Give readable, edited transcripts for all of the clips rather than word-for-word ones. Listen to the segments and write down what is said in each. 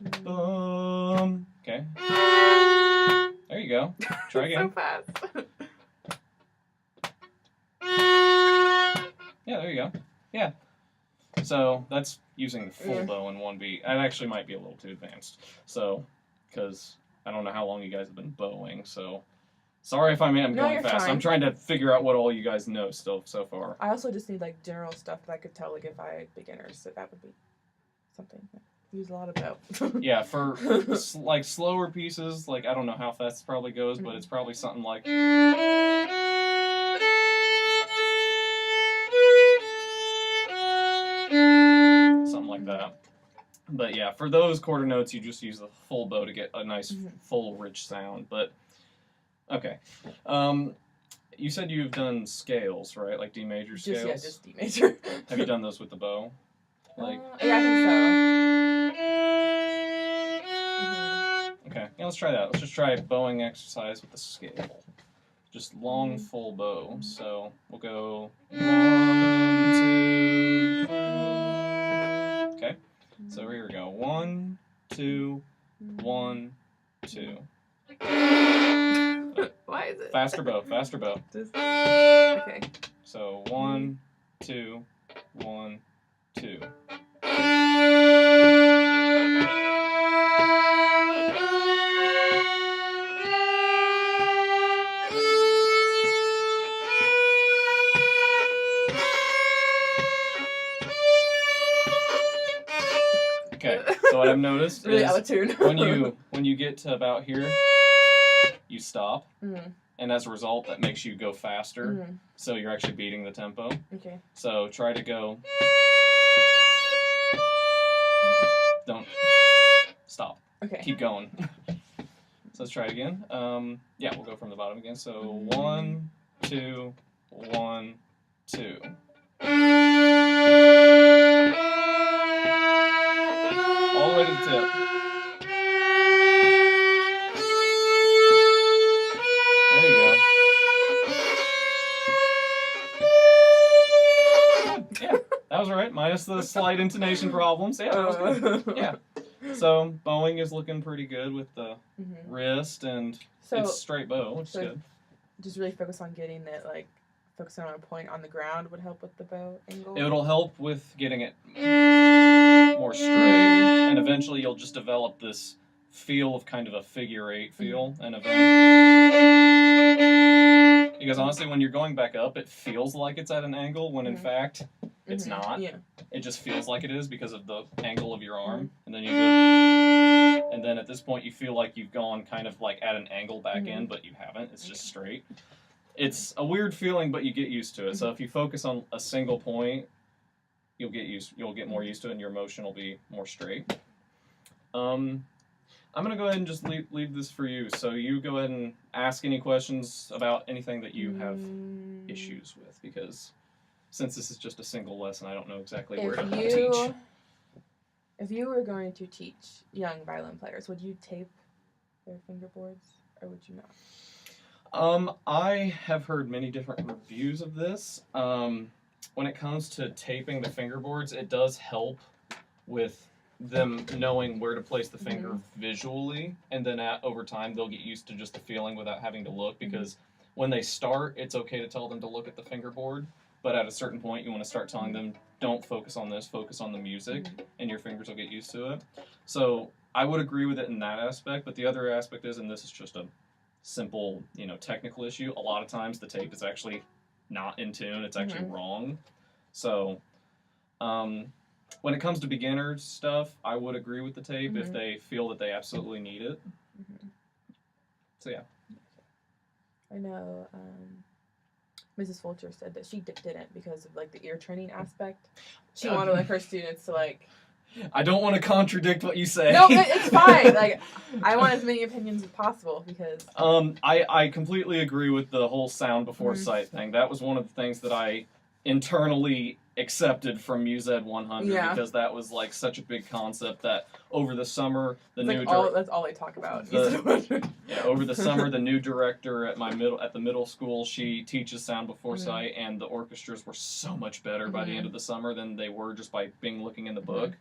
Boom. Okay. There you go. Try again. So fast. Yeah, there you go. Yeah. So that's using the full bow in one beat. That actually might be a little too advanced. So, because I don't know how long you guys have been bowing, so sorry if I'm going fast. Fine. I'm trying to figure out what all you guys know still so far. I also just need like general stuff that I could tell like if I had beginners, so that would be something. Use a lot of bow. Yeah, for like slower pieces, like I don't know how fast it probably goes, but it's probably something like. Something like that. But yeah, for those quarter notes, you just use the full bow to get a nice, full, rich sound. But, okay. You said you've done scales, right? Like D major scales? Yeah, just D major. Have you done those with the bow? Like. Yeah, I think so. Okay, yeah, let's try that. Let's just try a bowing exercise with the scale. Just long, full bow. So we'll go 1, 2, 3. Okay. So here we go. 1, 2, 1, 2. Why is it? Faster bow, faster bow. Okay. So 1, 2, 1, 2. Okay, so what I've noticed really is out of tune. when you get to about here, you stop, and as a result, that makes you go faster. So you're actually beating the tempo. Okay. So try to go. Don't stop. Okay. Keep going. So let's try it again. Yeah, we'll go from the bottom again. So 1, 2, 1, 2. All the way to the tip. There you go. Yeah, that was right. Minus the slight intonation problems. Yeah, that was good. Yeah. So bowing is looking pretty good with the wrist, and it's straight bow, which is good. Just really focus on getting it, like, focusing on a point on the ground would help with the bow angle? It'll help with getting it more straight, and eventually you'll just develop this feel of kind of a figure 8 feel, and because honestly, when you're going back up, it feels like it's at an angle, when in fact, it's not. Yeah. It just feels like it is because of the angle of your arm, and then you go, and then at this point you feel like you've gone kind of like at an angle back in, but you haven't. It's just straight. It's a weird feeling, but you get used to it. So if you focus on a single point, you'll get more used to it, and your motion will be more straight. I'm gonna go ahead and just leave this for you. So you go ahead and ask any questions about anything that you have issues with, because since this is just a single lesson, I don't know exactly where to teach. If you were going to teach young violin players, would you tape their fingerboards, or would you not? I have heard many different reviews of this. When it comes to taping the fingerboards, it does help with them knowing where to place the finger visually, and then over time they'll get used to just the feeling without having to look, because when they start, it's okay to tell them to look at the fingerboard, but at a certain point you want to start telling them, don't focus on this, focus on the music, and your fingers will get used to it. So I would agree with it in that aspect, but the other aspect is, and this is just a simple, technical issue, a lot of times the tape is actually not in tune, it's actually wrong. So when it comes to beginner stuff, I would agree with the tape if they feel that they absolutely need it. So yeah. I know Mrs. Fulcher said that she didn't because of like the ear training aspect. She wanted like her students to like. I don't want to contradict what you say. No, it's fine. Like, I want as many opinions as possible because. I completely agree with the whole sound before sight thing. That was one of the things that I internally accepted from Mused 100 because that was like such a big concept that over the summer that's all they talk about. Over the summer the new director at the middle school, she teaches sound before sight, and the orchestras were so much better by the end of the summer than they were just by looking in the book.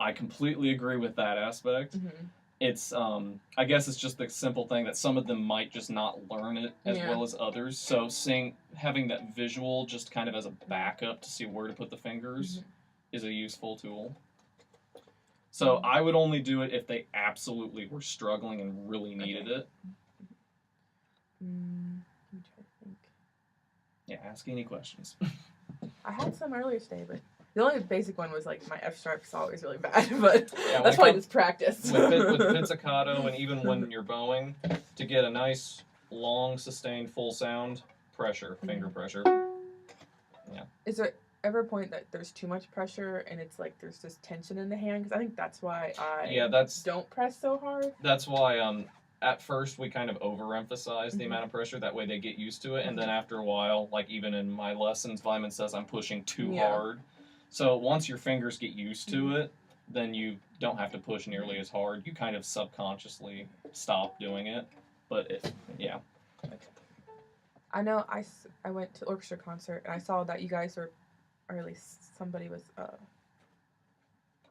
I completely agree with that aspect. Mm-hmm. It's I guess it's just the simple thing that some of them might just not learn it as Yeah. well as others. So having that visual just kind of as a backup to see where to put the fingers is a useful tool. So I would only do it if they absolutely were struggling and really needed it. Let me try to think. Yeah, ask any questions. I had some earlier today, but the only basic one was like my F sharp is always really bad, but Yeah, that's probably just practice. With pizzicato and even when you're bowing, to get a nice, long, sustained, full sound, pressure, finger pressure. Yeah. Is there ever a point that there's too much pressure and it's like there's just tension in the hand? Because I think that's why I don't press so hard. That's why at first we kind of overemphasize the amount of pressure. That way they get used to it, and then after a while, like even in my lessons, Vyman says I'm pushing too hard. So once your fingers get used to it, then you don't have to push nearly as hard. You kind of subconsciously stop doing it. But Okay. I know I went to orchestra concert and I saw that you guys were, or at least somebody was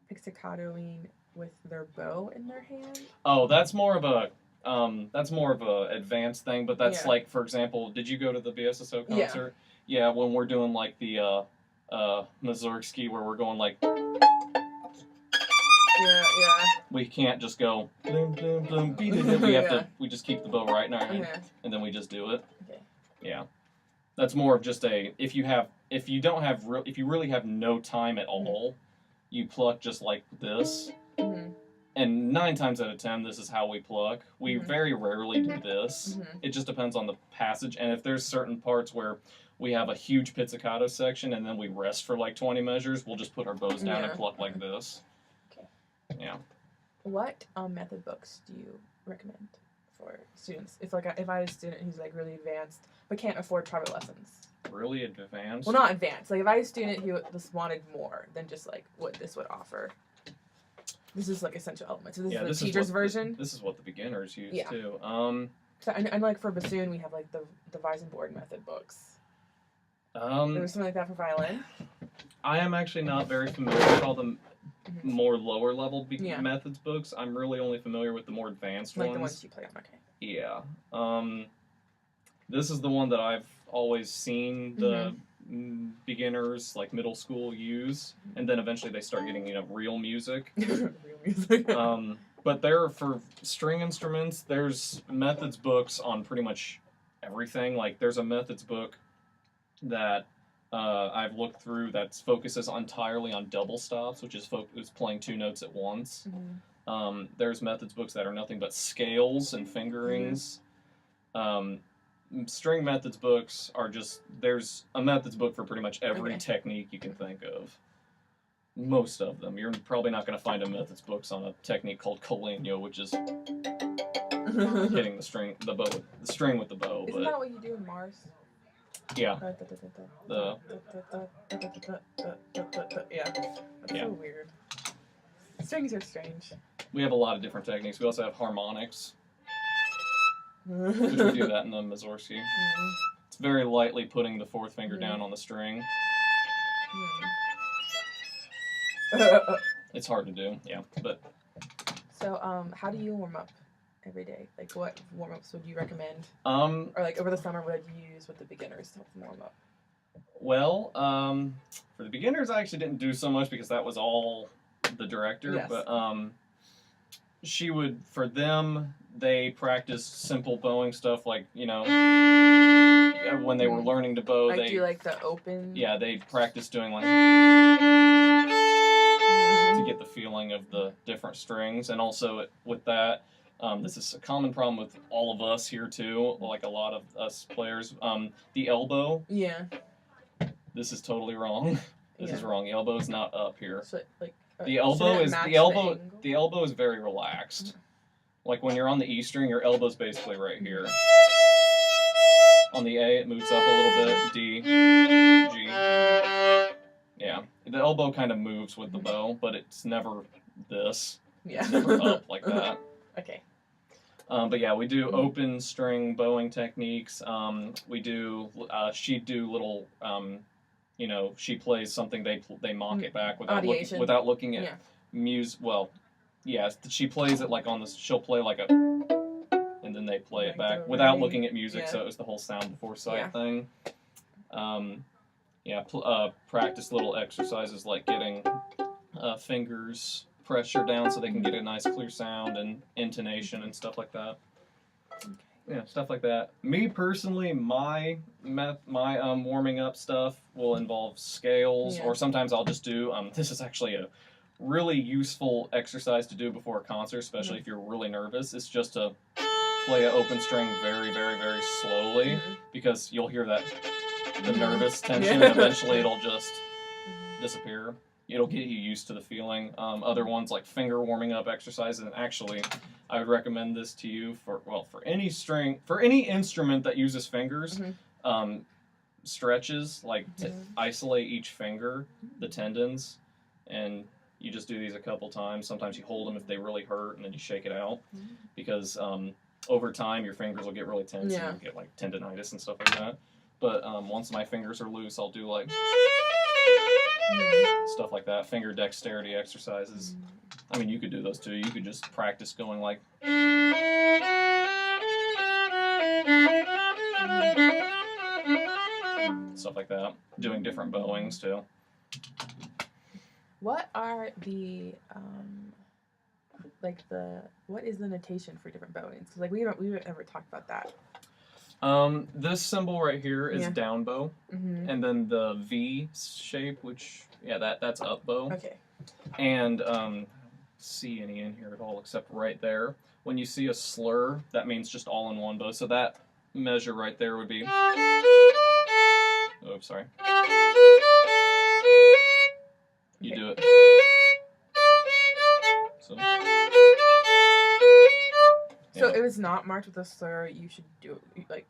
pizzicatoing with their bow in their hand. Oh, that's more of a advanced thing. But that's like, for example, did you go to the BSSO concert? Yeah, when we're doing like the Mazurski, where we're going like. Yeah. We can't just go bloom bloom bloom beat it. We just keep the bow right in our hand and then we just do it. Okay. Yeah. That's more of just if you really have no time at all, you pluck just like this. And 9 times out of 10, this is how we pluck. We very rarely do this. It just depends on the passage, and if there's certain parts where we have a huge pizzicato section and then we rest for like 20 measures, we'll just put our bows down and pluck like this. Okay. Yeah. What method books do you recommend for students? If I had a student who's like really advanced but can't afford private lessons. Really advanced? Well, not advanced. Like if I had a student who just wanted more than just like what this would offer. This is like essential elements. So this is the teacher's version. This is what the beginners use too. So and like for bassoon, we have like the Weisenborn method books. There's something like that for violin. I am actually not very familiar with all the more lower level methods books. I'm really only familiar with the more advanced ones. Like the ones you play on, okay. Yeah. This is the one that I've always seen the beginners, like middle school, use, and then eventually they start getting real music. Real music. But for string instruments, there's methods books on pretty much everything. Like there's a methods book that I've looked through that focuses entirely on double stops, which is playing 2 notes at once. There's methods books that are nothing but scales and fingerings. String methods books are there's a methods book for pretty much every technique you can think of. Most of them. You're probably not going to find a methods books on a technique called Coligno, which is hitting the string with the bow. Isn't that what you do in Mars? Yeah. That's so weird. Strings are strange. We have a lot of different techniques. We also have harmonics, which we do that in the Mazurski. It's very lightly putting the 4th finger down on the string. It's hard to do, but. So, how do you warm up every day? Like, what warm-ups would you recommend? Or like over the summer, what did you use with the beginners to help them warm up? Well, for the beginners, I actually didn't do so much because that was all the director. Yes. But for them, they practiced simple bowing stuff like, when they were learning to bow. Do like the open? Yeah, they practiced doing like to get the feeling of the different strings. And also with that, this is a common problem with all of us here too, like a lot of us players. The elbow. Yeah. This is totally wrong. This is wrong. The elbow is not up here. So, like, the elbow is very relaxed. Like when you're on the E string, your elbow's basically right here. On the A, it moves up a little bit. D, G. Yeah, the elbow kind of moves with the bow, but it's never this. Yeah. It's never up like that. Okay. But yeah, we do open string bowing techniques. We do. She'd do little. She plays something. They mock it back without looking at. Well, yeah, she plays it like on this. She'll play like a, and then they play it Like back the without writing. looking at music. Yeah. So it was the whole sound before sight Yeah. thing. Practice little exercises like getting fingers pressure down so they can get a nice clear sound and intonation and stuff like that. Yeah, stuff like that. Me personally, my warming up stuff will involve scales, Yeah. or sometimes I'll just do. This is actually a really useful exercise to do before a concert, especially if you're really nervous. It's just to play an open string very, very, very slowly, Mhm. because you'll hear that the Mhm. nervous tension, Yeah. and eventually it'll just Mhm. disappear. It'll get you used to the feeling. Other ones like finger warming up exercises, and actually, I would recommend this to you for any instrument that uses fingers. Mhm. Stretches like to Mhm. isolate each finger, the tendons, and you just do these a couple times. Sometimes you hold them if they really hurt, and then you shake it out, Mhm. because over time your fingers will get really tense Yeah. and you get like tendonitis and stuff like that. But once my fingers are loose, I'll do like stuff like that, finger dexterity exercises. I mean, you could do those too. You could just practice going like stuff like that, doing different bowings too. What are the what is the notation for different bowings? Because like we haven't ever talked about that. This symbol right here is Yeah. down bow, Mm-hmm. and then the V shape, which that's up bow. Okay. And see any in here at all except right there. When you see a slur, that means just all in one bow. So that measure right there would be. Oh, sorry. You do it. So. So Yeah. if it's not marked with a slur, you should do it like.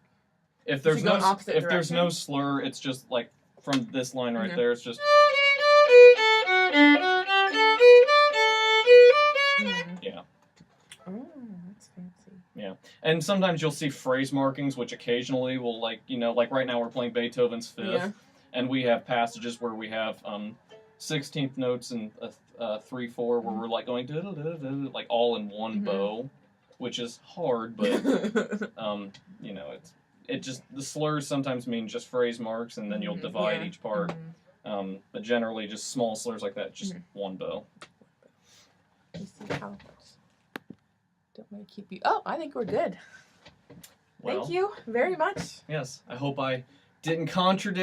If there's should go no in opposite if there's no direction? slur, it's just like from this line right Mhm. there. It's just. Mm. Yeah. Oh, that's fancy. And sometimes you'll see phrase markings, which occasionally will like right now we're playing Beethoven's Fifth, Yeah. and we have passages where we have 16th notes and 3/4 where we're like going like all in one Mhm. bow, which is hard, but it just the slurs sometimes mean just phrase marks, and then you'll divide Yeah. each part. Mhm. But generally, just small slurs like that, just Mhm. one bow. Let's see how. Don't want to keep you. Oh, I think we're good. Well, Thank you very much. yes, I hope I didn't contradict.